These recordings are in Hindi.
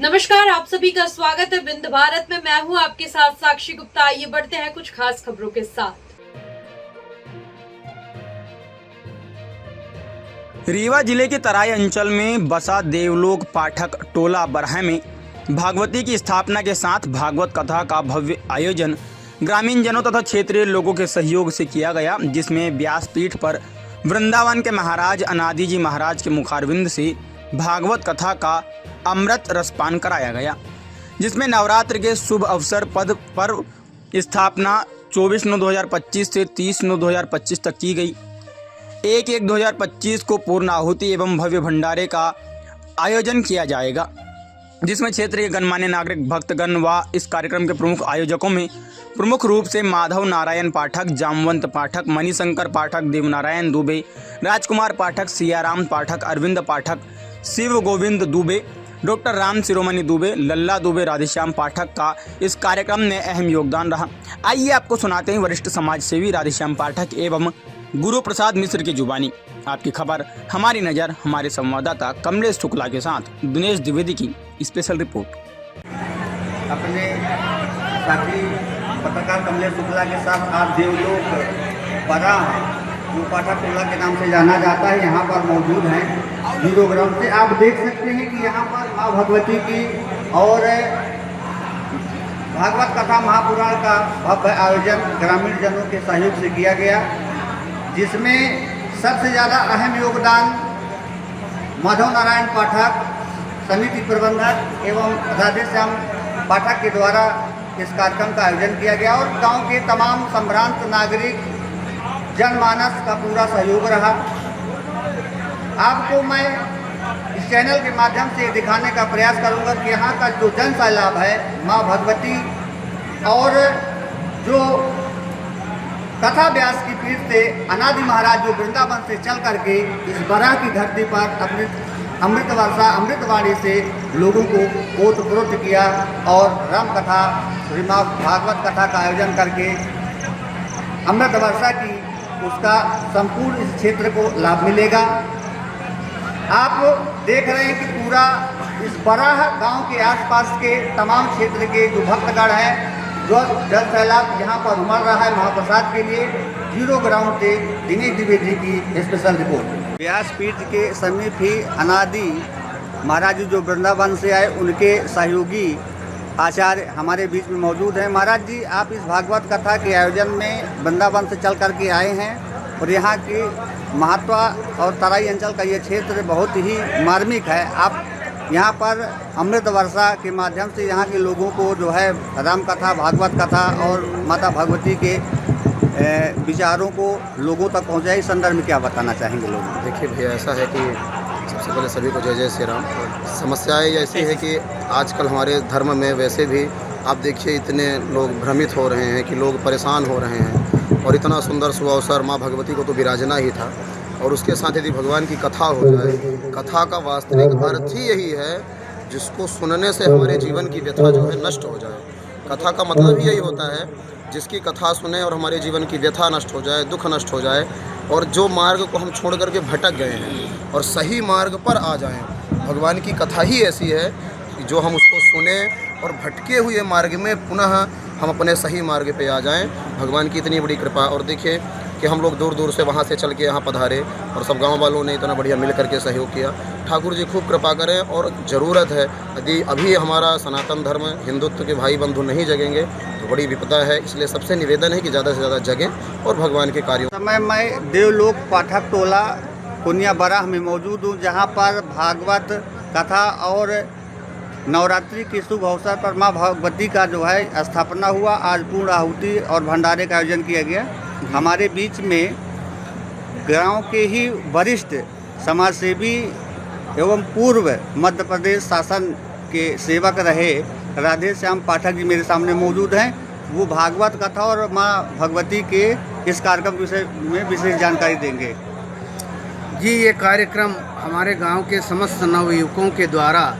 नमस्कार, आप सभी का स्वागत है बिंद भारत में। मैं हूं आपके साथ साक्षी गुप्ता। आइए बढ़ते हैं कुछ खास खबरों के साथ। रीवा जिले के तराई अंचल में बसा देवलोक पाठक टोला बरहा में भागवती की स्थापना के साथ भागवत कथा का भव्य आयोजन ग्रामीण जनों तथा क्षेत्रीय लोगों के सहयोग से किया गया, जिसमें व्यासपीठ पर वृंदावन के महाराज अनादि जी महाराज के मुखारविंद से भागवत कथा का अमृत रसपान कराया गया, जिसमें नवरात्र के शुभ अवसर पद पर स्थापना 24/9/2025 से 30/9/2025 तक की गई। 1/1/2025 को पूर्ण आहुति एवं भव्य भंडारे का आयोजन किया जाएगा, जिसमें क्षेत्र के गणमान्य नागरिक भक्तगण व इस कार्यक्रम के प्रमुख आयोजकों में प्रमुख रूप से माधव नारायण पाठक, जामवंत पाठक, मणिशंकर पाठक, देवनारायण दुबे, राजकुमार पाठक, सियाराम पाठक, अरविंद पाठक, शिव गोविंद दुबे, डॉक्टर राम शिरोमणि दुबे, लल्ला दुबे, राधेश्याम पाठक का इस कार्यक्रम में अहम योगदान रहा। आइए आपको सुनाते हैं वरिष्ठ समाज सेवी राधेश्याम पाठक एवं गुरु प्रसाद मिश्र की जुबानी। आपकी खबर, हमारी नज़र, हमारे संवाददाता कमलेश शुक्ला के साथ दिनेश द्विवेदी की स्पेशल रिपोर्ट। अपने साथी पत्रकार कमलेश शुक्ला के साथ आज देवलोक बड़ा जो पाठक टोला के नाम से जाना जाता है, यहाँ पर मौजूद हैं। जीरो ग्राउंड से आप देख सकते हैं कि यहाँ पर माँ भगवती की और भागवत कथा महापुराण का भव्य आयोजन ग्रामीण जनों के सहयोग से किया गया, जिसमें सबसे ज़्यादा अहम योगदान माधव नारायण पाठक, समिति प्रबंधक एवं राधेश्याम पाठक के द्वारा इस कार्यक्रम का आयोजन किया गया और गांव के तमाम संभ्रांत नागरिक जनमानस का पूरा सहयोग रहा। आपको मैं इस चैनल के माध्यम से दिखाने का प्रयास करूंगा कि यहाँ का जो जन सैलाब है माँ भगवती और जो कथा व्यास की पीठ से अनादि महाराज जो वृंदावन से चल करके इस बराह की धरती पर अपने अमृत वर्षा अमृतवाणी से लोगों को ओतप्रोत किया और राम कथा श्रीमद् भागवत कथा का आयोजन करके अमृत वर्षा की उसका संपूर्ण इस क्षेत्र को लाभ मिलेगा। आप देख रहे हैं कि पूरा इस बराह गांव के आसपास के तमाम क्षेत्र के जो भक्तगण हैं, जो जल सैलाब यहाँ पर उमड़ रहा है महाप्रसाद के लिए। जीरो ग्राउंड से दिनेश द्विवेदी की स्पेशल रिपोर्ट। व्यासपीठ के समीप ही अनादि महाराज जो वृंदावन से आए उनके सहयोगी आचार्य हमारे बीच में मौजूद हैं। महाराज जी, आप इस भागवत कथा के आयोजन में वृंदावन से चल करके आए हैं और यहाँ की महत्व और तराई अंचल का ये क्षेत्र बहुत ही मार्मिक है। आप यहाँ पर अमृत वर्षा के माध्यम से यहाँ के लोगों को जो है राम कथा, भागवत कथा और माता भगवती के विचारों को लोगों तक पहुँचाए, इस संदर्भ में क्या बताना चाहेंगे लोग? देखिए भैया, ऐसा है कि सबसे पहले सभी को जय जय श्री राम। समस्याएं ऐसी है कि आजकल हमारे धर्म में वैसे भी आप देखिए इतने लोग भ्रमित हो रहे हैं कि लोग परेशान हो रहे हैं, और इतना सुंदर शुभ अवसर माँ भगवती को तो विराजना ही था, और उसके साथ यदि भगवान की कथा हो जाए, कथा का वास्तविक अर्थ ही यही है जिसको सुनने से हमारे जीवन की व्यथा जो है नष्ट हो जाए। कथा का मतलब ही यही होता है जिसकी कथा सुने और हमारे जीवन की व्यथा नष्ट हो जाए, दुख नष्ट हो जाए, और जो मार्ग को हम छोड़ करके भटक गए हैं और सही मार्ग पर आ जाएं। भगवान की कथा ही ऐसी है कि जो हम उसको सुने और भटके हुए मार्ग में पुनः हम अपने सही मार्ग पे आ जाएं। भगवान की इतनी बड़ी कृपा। और देखिए कि हम लोग दूर दूर से वहाँ से चल के यहाँ पधारे और सब गांव वालों ने इतना बढ़िया मिल करके सहयोग किया। ठाकुर जी खूब कृपा करें, और ज़रूरत है, यदि अभी हमारा सनातन धर्म हिंदुत्व के भाई बंधु नहीं जगेंगे तो बड़ी विपदा है। इसलिए सबसे निवेदन है कि ज़्यादा से ज़्यादा जगें और भगवान के कार्यों। समय मैं देवलोक पाठक टोला पुनिया बराह में मौजूद हूँ, जहाँ पर भागवत कथा और नवरात्रि के शुभ अवसर पर माँ भगवती का जो है स्थापना हुआ। आज पूर्ण आहुति और भंडारे का आयोजन किया गया। हमारे बीच में गांव के ही वरिष्ठ समाजसेवी एवं पूर्व मध्य प्रदेश शासन के सेवक रहे राधेश्याम पाठक जी मेरे सामने मौजूद हैं। वो भागवत कथा और माँ भगवती के इस कार्यक्रम विषय में विशेष जानकारी देंगे। जी, ये कार्यक्रम हमारे गांव के समस्त नवयुवकों के द्वारा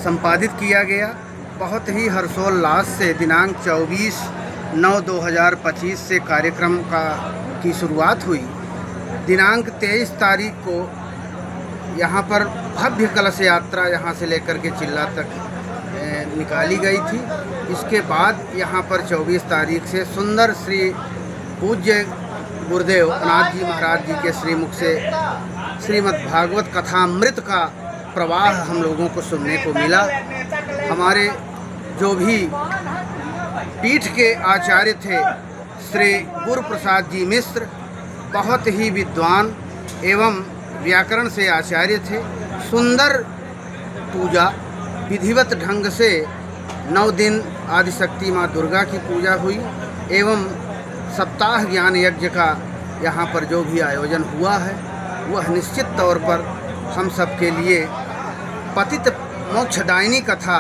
संपादित किया गया। बहुत ही हर्षोल्लास से दिनांक 24/9/2025 से कार्यक्रम की शुरुआत हुई। दिनांक 23 तारीख को यहाँ पर भव्य कलश यात्रा यहाँ से लेकर के चिल्ला तक निकाली गई थी। इसके बाद यहाँ पर 24 तारीख से सुंदर श्री पूज्य गुरुदेव अनाथ जी महाराज जी के श्रीमुख से श्रीमद् भागवत कथामृत का प्रवाह हम लोगों को सुनने को मिला। हमारे जो भी पीठ के आचार्य थे श्री गुरु प्रसाद जी मिश्र बहुत ही विद्वान एवं व्याकरण से आचार्य थे। सुंदर पूजा विधिवत ढंग से 9 दिन आदिशक्ति माँ दुर्गा की पूजा हुई एवं सप्ताह ज्ञान यज्ञ का यहाँ पर जो भी आयोजन हुआ है वह निश्चित तौर पर हम सब के लिए पतित मोक्षदायिनी कथा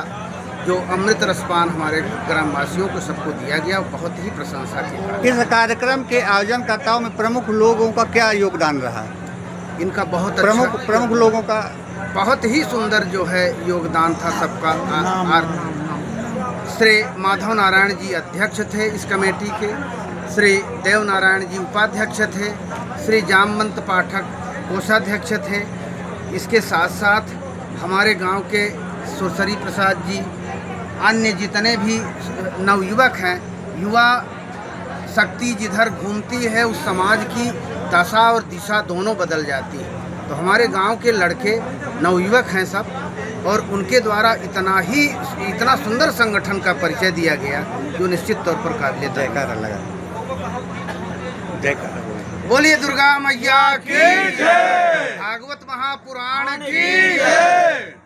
जो अमृत रसपान हमारे ग्रामवासियों को सबको दिया गया बहुत ही प्रशंसा की। इस कार्यक्रम के आयोजनकर्ताओं में प्रमुख लोगों का क्या योगदान रहा? इनका बहुत प्रमुख लोगों का बहुत ही सुंदर जो है योगदान था सबका। श्री माधव नारायण जी अध्यक्ष थे इस कमेटी के, श्री देव नारायण जी उपाध्यक्ष थे, श्री जामवंत पाठक कोषाध्यक्ष थे। इसके साथ साथ हमारे गांव के सुरसरी प्रसाद जी, अन्य जितने भी नवयुवक हैं, युवा शक्ति जिधर घूमती है उस समाज की दशा और दिशा दोनों बदल जाती है। तो हमारे गांव के लड़के नवयुवक हैं सब, और उनके द्वारा इतना सुंदर संगठन का परिचय दिया गया जो निश्चित तौर पर काबिल जयकार लगा। बोलिए दुर्गा मैया की जय, भागवत महापुराण की जय।